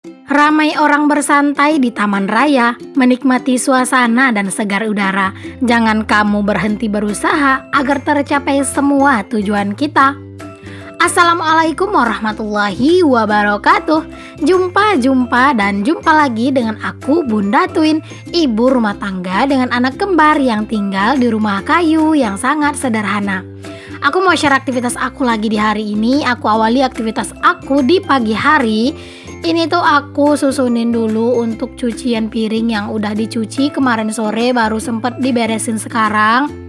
Ramai orang bersantai di taman raya, menikmati suasana dan segar udara. Jangan kamu berhenti berusaha agar tercapai semua tujuan kita. Assalamualaikum warahmatullahi wabarakatuh. Jumpa dan jumpa lagi dengan aku Bunda Twin, ibu rumah tangga dengan anak kembar yang tinggal di rumah kayu yang sangat sederhana. Aku mau share aktivitas aku lagi di hari ini. Aku awali aktivitas aku di pagi hari. Ini tuh aku susunin dulu untuk cucian piring yang udah dicuci kemarin sore, baru sempet diberesin sekarang.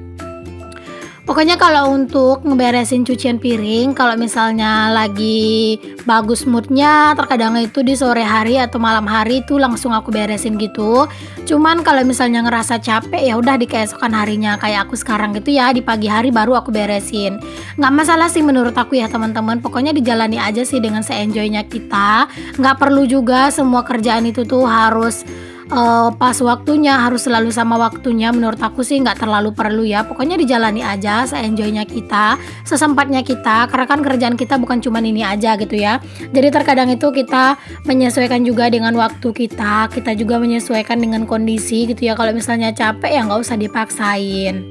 Pokoknya kalau untuk ngeberesin cucian piring, kalau misalnya lagi bagus moodnya, terkadang itu di sore hari atau malam hari itu langsung aku beresin gitu. Cuman kalau misalnya ngerasa capek ya udah di keesokan harinya, kayak aku sekarang gitu ya, di pagi hari baru aku beresin. Nggak masalah sih menurut aku ya teman-teman, pokoknya dijalani aja sih dengan se-enjoynya kita. Nggak perlu juga semua kerjaan itu tuh harus pas waktunya, harus selalu sama waktunya. Menurut aku sih nggak terlalu perlu ya, pokoknya dijalani aja se-enjoynya kita, sesempatnya kita, karena kan kerjaan kita bukan cuma ini aja gitu ya. Jadi terkadang itu kita menyesuaikan juga dengan waktu kita juga menyesuaikan dengan kondisi gitu ya. Kalau misalnya capek ya nggak usah dipaksain.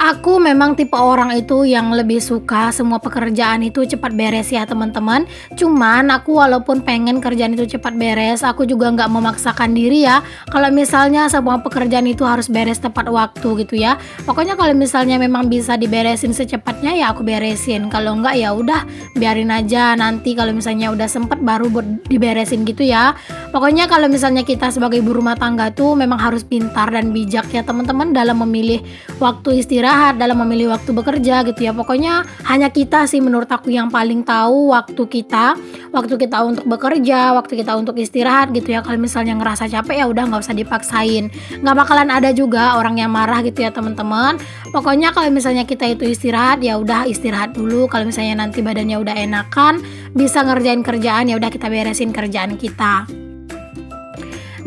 Aku memang tipe orang itu yang lebih suka semua pekerjaan itu cepat beres ya teman-teman. Cuman aku walaupun pengen kerjaan itu cepat beres, aku juga nggak memaksakan diri ya. Kalau misalnya semua pekerjaan itu harus beres tepat waktu gitu ya. Pokoknya kalau misalnya memang bisa diberesin secepatnya ya aku beresin. Kalau nggak ya udah biarin aja, nanti kalau misalnya udah sempet baru buat diberesin gitu ya. Pokoknya kalau misalnya kita sebagai ibu rumah tangga tuh memang harus pintar dan bijak ya teman-teman dalam memilih waktu istirahat, dalam memilih waktu bekerja gitu ya. Pokoknya hanya kita sih menurut aku yang paling tahu waktu kita untuk bekerja, waktu kita untuk istirahat gitu ya. Kalau misalnya ngerasa capek ya udah nggak usah dipaksain. Nggak bakalan ada juga orang yang marah gitu ya teman-teman. Pokoknya kalau misalnya kita itu istirahat ya udah istirahat dulu. Kalau misalnya nanti badannya udah enakan, bisa ngerjain kerjaan ya udah kita beresin kerjaan kita.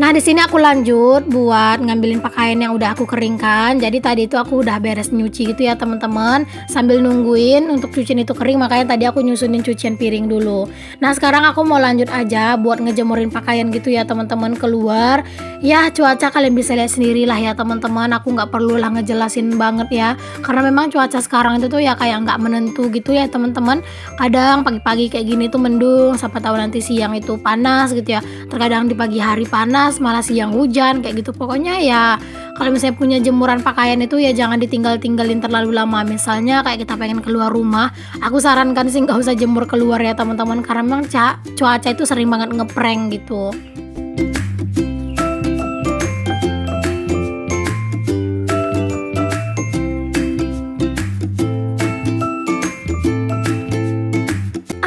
Nah, di sini aku lanjut buat ngambilin pakaian yang udah aku keringkan. Jadi tadi itu aku udah beres nyuci gitu ya, teman-teman. Sambil nungguin untuk cucian itu kering, makanya tadi aku nyusunin cucian piring dulu. Nah, sekarang aku mau lanjut aja buat ngejemurin pakaian gitu ya, teman-teman, keluar. Ya, cuaca kalian bisa lihat sendiri lah ya, teman-teman. Aku nggak perlu lah ngejelasin banget ya. Karena memang cuaca sekarang itu tuh ya kayak nggak menentu gitu ya, teman-teman. Kadang pagi-pagi kayak gini tuh mendung, siapa tahu nanti siang itu panas gitu ya. Terkadang di pagi hari panas, malah siang hujan kayak gitu. Pokoknya ya kalau misalnya punya jemuran pakaian itu ya jangan ditinggal-tinggalin terlalu lama. Misalnya kayak kita pengen keluar rumah, aku sarankan sih nggak usah jemur keluar ya teman-teman, karena memang cuaca itu sering banget ngeprank gitu.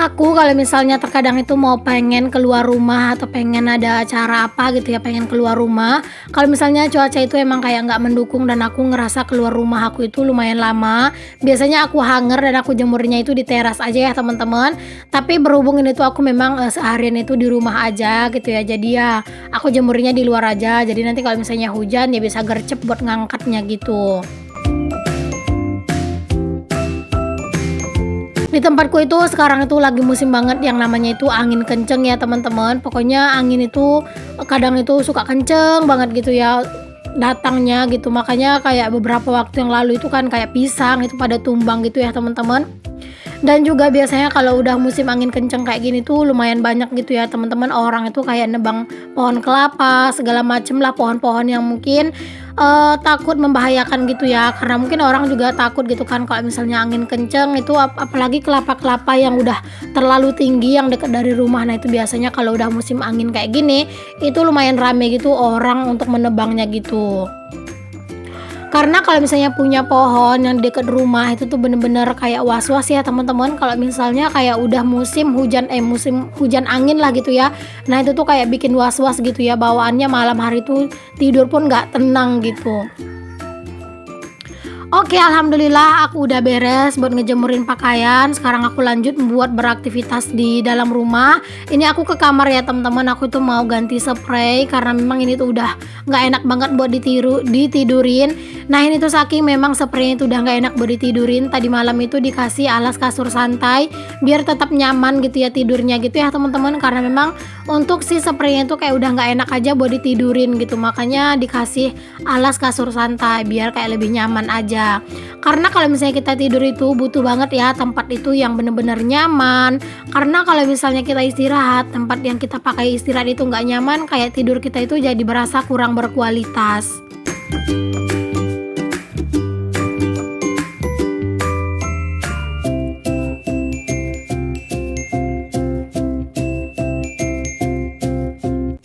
Aku kalau misalnya terkadang itu mau pengen keluar rumah atau pengen ada acara apa gitu ya, pengen keluar rumah. Kalau misalnya cuaca itu emang kayak nggak mendukung dan aku ngerasa keluar rumah aku itu lumayan lama, biasanya aku hanger dan aku jemurnya itu di teras aja ya teman-teman. Tapi berhubung ini tuh aku memang seharian itu di rumah aja gitu ya, jadi ya aku jemurnya di luar aja. Jadi nanti kalau misalnya hujan ya bisa gercep buat ngangkatnya gitu. Di tempatku itu sekarang itu lagi musim banget yang namanya itu angin kenceng ya teman-teman. Pokoknya angin itu kadang itu suka kenceng banget gitu ya datangnya gitu. Makanya kayak beberapa waktu yang lalu itu kan kayak pisang itu pada tumbang gitu ya teman-teman. Dan juga biasanya kalau udah musim angin kenceng kayak gini tuh lumayan banyak gitu ya teman-teman, orang itu kayak nebang pohon kelapa segala macem lah, pohon-pohon yang mungkin takut membahayakan gitu ya, karena mungkin orang juga takut gitu kan kalau misalnya angin kenceng itu apalagi kelapa-kelapa yang udah terlalu tinggi yang dekat dari rumah. Nah itu biasanya kalau udah musim angin kayak gini itu lumayan rame gitu orang untuk menebangnya gitu. Karena kalau misalnya punya pohon yang di dekat rumah itu tuh bener-bener kayak was-was ya teman-teman. Kalau misalnya kayak udah musim hujan angin lah gitu ya. Nah itu tuh kayak bikin was-was gitu ya, bawaannya malam hari tuh tidur pun nggak tenang gitu. Oke, alhamdulillah aku udah beres buat ngejemurin pakaian. Sekarang aku lanjut buat beraktivitas di dalam rumah. Ini aku ke kamar ya teman-teman. Aku tuh mau ganti spray karena memang ini tuh udah nggak enak banget buat ditidurin. Nah ini tuh saking memang spraynya itu udah nggak enak buat ditidurin. Tadi malam itu dikasih alas kasur santai biar tetap nyaman gitu ya tidurnya gitu ya teman-teman. Karena memang untuk si spraynya itu kayak udah nggak enak aja buat ditidurin gitu. Makanya dikasih alas kasur santai biar kayak lebih nyaman aja. Karena kalau misalnya kita tidur itu butuh banget ya tempat itu yang bener-bener nyaman. Karena kalau misalnya kita istirahat, tempat yang kita pakai istirahat itu nggak nyaman, kayak tidur kita itu jadi berasa kurang berkualitas.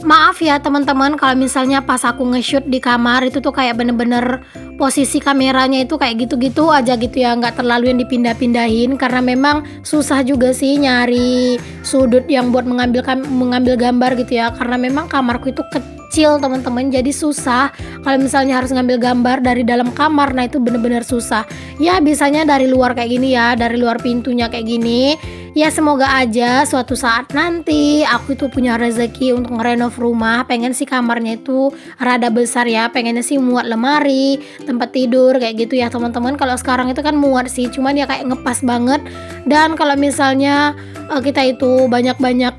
Maaf ya teman-teman kalau misalnya pas aku nge-shoot di kamar itu tuh kayak bener-bener posisi kameranya itu kayak gitu-gitu aja gitu ya, nggak terlalu yang dipindah-pindahin karena memang susah juga sih nyari sudut yang buat mengambil gambar gitu ya, karena memang kamarku itu kecil teman-teman, jadi susah kalau misalnya harus ngambil gambar dari dalam kamar. Nah itu bener-bener susah ya, bisanya dari luar kayak gini ya, dari luar pintunya kayak gini. Ya semoga aja suatu saat nanti aku itu punya rezeki untuk ngerenov rumah. Pengen sih kamarnya itu rada besar ya, pengennya sih muat lemari, tempat tidur kayak gitu ya teman-teman. Kalau sekarang itu kan muat sih, cuman ya kayak ngepas banget. Dan kalau misalnya kita itu banyak-banyak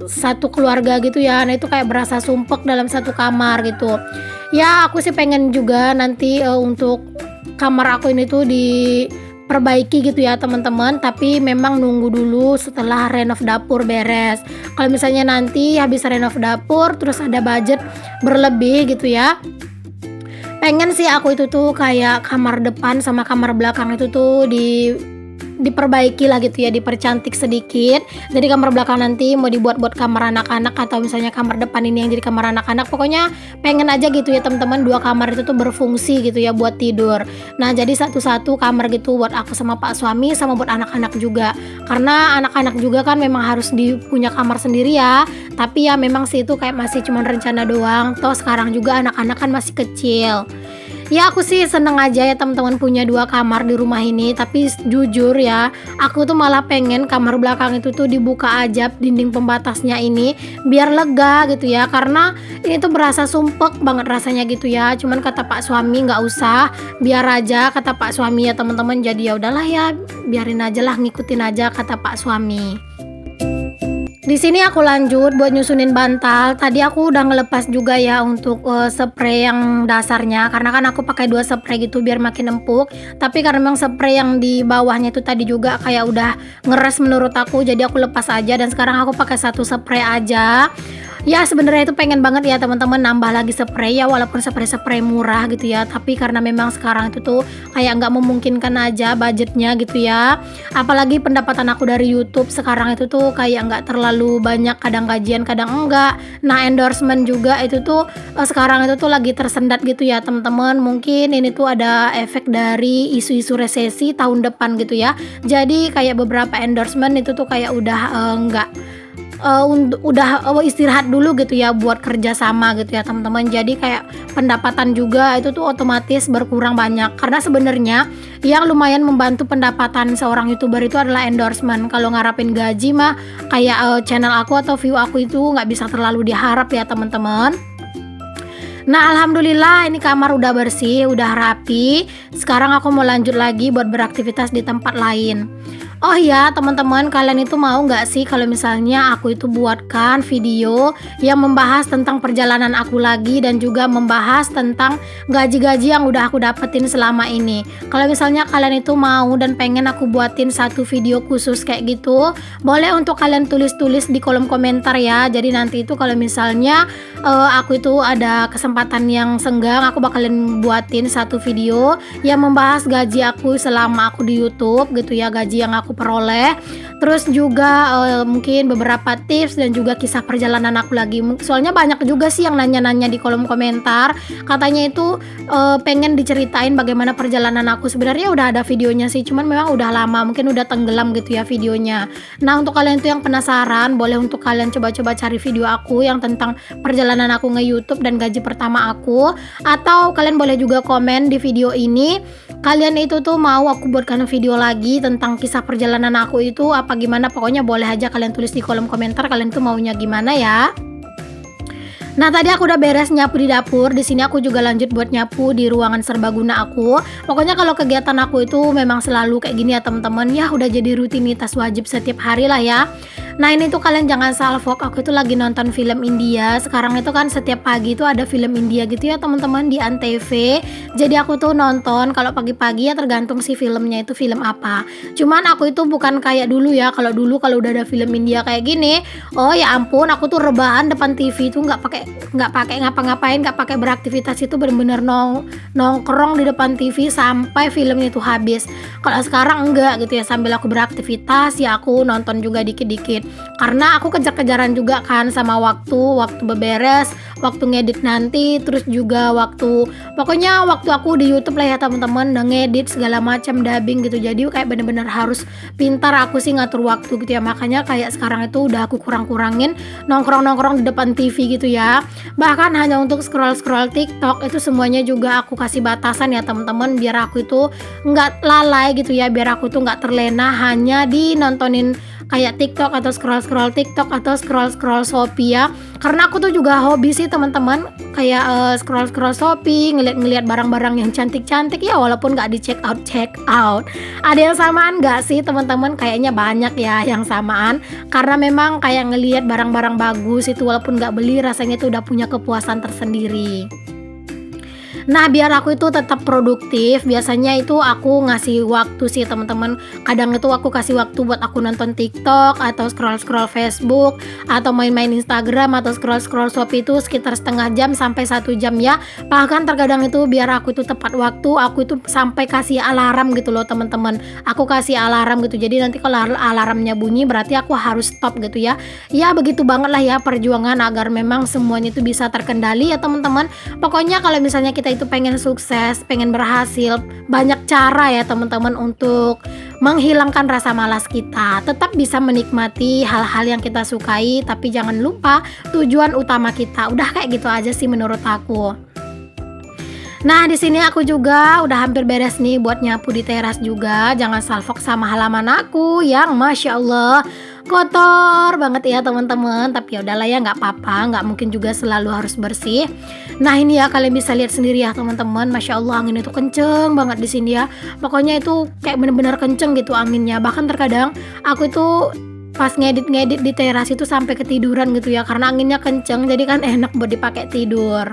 satu keluarga gitu ya, nah itu kayak berasa sumpek dalam satu kamar gitu. Ya aku sih pengen juga nanti untuk kamar aku ini tuh diperbaiki gitu ya teman-teman, tapi memang nunggu dulu setelah renov dapur beres. Kalau misalnya nanti habis renov dapur terus ada budget berlebih gitu ya, pengen sih aku itu tuh kayak kamar depan sama kamar belakang itu tuh diperbaiki lah gitu ya, dipercantik sedikit. Jadi kamar belakang nanti mau dibuat buat kamar anak-anak, atau misalnya kamar depan ini yang jadi kamar anak-anak. Pokoknya pengen aja gitu ya teman-teman, dua kamar itu tuh berfungsi gitu ya buat tidur. Nah jadi satu-satu kamar gitu buat aku sama pak suami, sama buat anak-anak juga. Karena anak-anak juga kan memang harus punya kamar sendiri ya. Tapi ya memang sih itu kayak masih cuman rencana doang. Toh sekarang juga anak-anak kan masih kecil. Ya aku sih seneng aja ya teman-teman punya dua kamar di rumah ini. Tapi jujur ya, aku tuh malah pengen kamar belakang itu tuh dibuka aja dinding pembatasnya ini biar lega gitu ya. Karena ini tuh berasa sumpek banget rasanya gitu ya. Cuman kata pak suami nggak usah, biar aja kata pak suami ya teman-teman. Jadi ya udahlah ya, biarin aja lah, ngikutin aja kata pak suami. Di sini aku lanjut buat nyusunin bantal. Tadi aku udah ngelepas juga ya untuk spray yang dasarnya, karena kan aku pakai dua spray gitu biar makin empuk. Tapi karena memang spray yang di bawahnya itu tadi juga kayak udah ngeres menurut aku, jadi aku lepas aja dan sekarang aku pakai satu spray aja. Ya sebenarnya itu pengen banget ya teman-teman nambah lagi spray ya, walaupun spray murah gitu ya, tapi karena memang sekarang itu tuh kayak nggak memungkinkan aja budgetnya gitu ya. Apalagi pendapatan aku dari YouTube sekarang itu tuh kayak nggak terlalu banyak, kadang gajian kadang enggak. Nah endorsement juga itu tuh sekarang itu tuh lagi tersendat gitu ya teman-teman. Mungkin ini tuh ada efek dari isu-isu resesi tahun depan gitu ya. Jadi kayak beberapa endorsement itu tuh kayak udah nggak istirahat dulu gitu ya buat kerja sama gitu ya teman-teman. Jadi kayak pendapatan juga itu tuh otomatis berkurang banyak, karena sebenarnya yang lumayan membantu pendapatan seorang YouTuber itu adalah endorsement. Kalau ngarapin gaji mah kayak channel aku atau view aku itu nggak bisa terlalu diharap ya teman-teman. Nah alhamdulillah ini kamar udah bersih, udah rapi. Sekarang aku mau lanjut lagi buat beraktivitas di tempat lain. Oh ya teman-teman, kalian itu mau nggak sih kalau misalnya aku itu buatkan video yang membahas tentang perjalanan aku lagi, dan juga membahas tentang gaji-gaji yang udah aku dapetin selama ini. Kalau misalnya kalian itu mau dan pengen aku buatin satu video khusus kayak gitu, boleh untuk kalian tulis-tulis di kolom komentar ya. Jadi nanti itu kalau misalnya aku itu ada kesempatan yang senggang, aku bakalan buatin satu video yang membahas gaji aku selama aku di YouTube gitu ya, gaji yang aku aku peroleh. Terus juga mungkin beberapa tips dan juga kisah perjalanan aku lagi. Soalnya banyak juga sih yang nanya-nanya di kolom komentar. Katanya itu pengen diceritain bagaimana perjalanan aku. Sebenarnya udah ada videonya sih, cuman memang udah lama, mungkin udah tenggelam gitu ya videonya. Nah, untuk kalian tuh yang penasaran, boleh untuk kalian coba-coba cari video aku yang tentang perjalanan aku nge-YouTube dan gaji pertama aku, atau kalian boleh juga komen di video ini kalian itu tuh mau aku buatkan video lagi tentang kisah perjalanan aku itu apa gimana. Pokoknya boleh aja kalian tulis di kolom komentar kalian tuh maunya gimana ya. Nah, tadi aku udah beres nyapu di dapur. Di sini aku juga lanjut buat nyapu di ruangan serbaguna aku. Pokoknya kalau kegiatan aku itu memang selalu kayak gini ya teman-teman. Ya udah jadi rutinitas wajib setiap hari lah ya. Nah, ini tuh kalian jangan salfok, aku itu lagi nonton film India. Sekarang itu kan setiap pagi itu ada film India gitu ya teman-teman di Antv. Jadi aku tuh nonton kalau pagi-pagi ya, tergantung sih filmnya itu film apa. Cuman aku itu bukan kayak dulu ya. Kalau dulu kalau udah ada film India kayak gini, oh ya ampun, aku tuh rebahan depan TV itu nggak pakai ngapa-ngapain, nggak pakai beraktivitas, itu bener-bener nongkrong di depan TV sampai filmnya itu habis. Kalau sekarang enggak gitu ya, sambil aku beraktivitas ya aku nonton juga dikit-dikit. Karena aku kejar-kejaran juga kan sama waktu beberes, waktu ngedit nanti, terus juga pokoknya waktu aku di YouTube lah ya teman-teman, ngedit segala macam, dubbing gitu. Jadi kayak bener-bener harus pintar aku sih ngatur waktu gitu ya. Makanya kayak sekarang itu udah aku kurang-kurangin nongkrong-nongkrong di depan TV gitu ya. Bahkan hanya untuk scroll-scroll TikTok itu semuanya juga aku kasih batasan ya teman-teman, biar aku itu nggak lalai gitu ya, biar aku tuh nggak terlena hanya di nontonin kayak TikTok atau scroll-scroll TikTok atau scroll-scroll Shopee ya. Karena aku tuh juga hobi sih teman-teman, kayak scroll-scroll Shopee, ngeliat-ngeliat barang-barang yang cantik-cantik ya, walaupun nggak di check out. Ada yang samaan nggak sih teman-teman? Kayaknya banyak ya yang samaan, karena memang kayak ngeliat barang-barang bagus itu walaupun nggak beli rasanya tuh udah punya kepuasan tersendiri. Nah, biar aku itu tetap produktif, biasanya itu aku ngasih waktu sih teman-teman. Kadang itu aku kasih waktu buat aku nonton TikTok atau scroll-scroll Facebook atau main-main Instagram atau scroll-scroll Shopee itu sekitar setengah jam sampai 1 jam ya. Bahkan terkadang itu biar aku itu tepat waktu, aku itu sampai kasih alarm gitu loh teman-teman. Aku kasih alarm gitu. Jadi nanti kalau alarmnya bunyi berarti aku harus stop gitu ya. Ya begitu banget lah ya perjuangan agar memang semuanya itu bisa terkendali ya teman-teman. Pokoknya kalau misalnya kita itu pengen sukses, pengen berhasil, banyak cara ya teman-teman untuk menghilangkan rasa malas kita. Tetap bisa menikmati hal-hal yang kita sukai, tapi jangan lupa tujuan utama kita. Udah kayak gitu aja sih menurut aku. Nah, di sini aku juga udah hampir beres nih buat nyapu di teras juga. Jangan salfok sama halaman aku yang Masya Allah kotor banget ya teman-teman. Tapi ya udahlah ya, nggak apa-apa, nggak mungkin juga selalu harus bersih. Nah, ini ya kalian bisa lihat sendiri ya teman-teman. Masya Allah angin itu kenceng banget di sini ya. Pokoknya itu kayak bener-bener kenceng gitu anginnya. Bahkan terkadang aku itu pas ngedit di teras itu sampai ketiduran gitu ya, karena anginnya kenceng. Jadi kan enak buat dipakai tidur.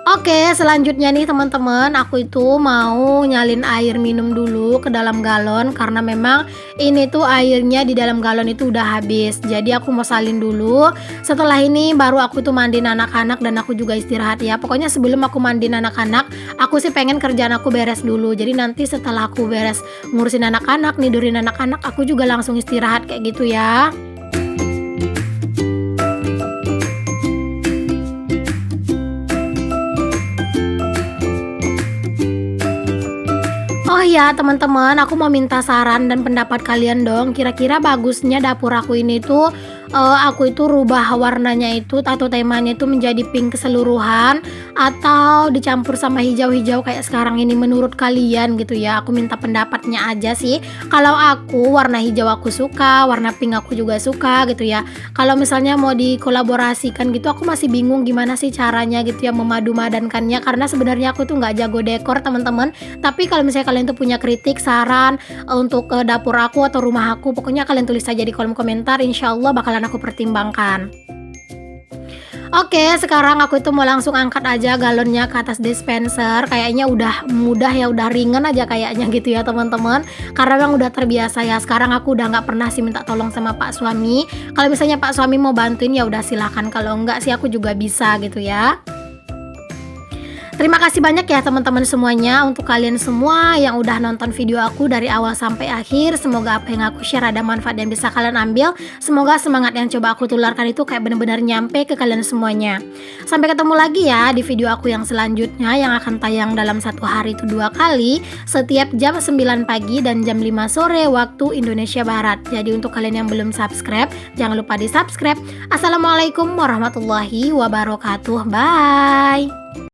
Oke, selanjutnya nih teman-teman, aku itu mau nyalin air minum dulu ke dalam galon karena memang ini tuh airnya di dalam galon itu udah habis. Jadi aku mau salin dulu. Setelah ini baru aku tuh mandiin anak-anak dan aku juga istirahat ya. Pokoknya sebelum aku mandiin anak-anak, aku sih pengen kerjaan aku beres dulu. Jadi nanti setelah aku beres ngurusin anak-anak, nidurin anak-anak, aku juga langsung istirahat kayak gitu ya. Oh ya teman-teman, aku mau minta saran dan pendapat kalian dong. Kira-kira bagusnya dapur aku ini tuh aku itu rubah warnanya itu atau temanya itu menjadi pink keseluruhan atau dicampur sama hijau-hijau kayak sekarang ini, menurut kalian gitu ya. Aku minta pendapatnya aja sih. Kalau aku warna hijau aku suka, warna pink aku juga suka gitu ya. Kalau misalnya mau dikolaborasikan gitu aku masih bingung gimana sih caranya gitu ya memadu-madankannya, karena sebenarnya aku tuh nggak jago dekor teman-teman. Tapi kalau misalnya kalian tuh punya kritik, saran untuk dapur aku atau rumah aku, pokoknya kalian tulis aja di kolom komentar, insya Allah bakalan aku pertimbangkan. Oke, sekarang aku itu mau langsung angkat aja galonnya ke atas dispenser. Kayaknya udah mudah ya, udah ringan aja kayaknya gitu ya teman-teman. Karena memang udah terbiasa ya. Sekarang aku udah nggak pernah sih minta tolong sama Pak suami. Kalau misalnya Pak suami mau bantuin ya udah silahkan. Kalau enggak sih aku juga bisa gitu ya. Terima kasih banyak ya teman-teman semuanya, untuk kalian semua yang udah nonton video aku dari awal sampai akhir. Semoga apa yang aku share ada manfaat dan bisa kalian ambil. Semoga semangat yang coba aku tularkan itu kayak benar-benar nyampe ke kalian semuanya. Sampai ketemu lagi ya di video aku yang selanjutnya, yang akan tayang dalam satu hari itu 2 kali, setiap jam 9 pagi dan jam 5 sore waktu Indonesia Barat. Jadi untuk kalian yang belum subscribe, jangan lupa di subscribe. Assalamualaikum warahmatullahi wabarakatuh. Bye.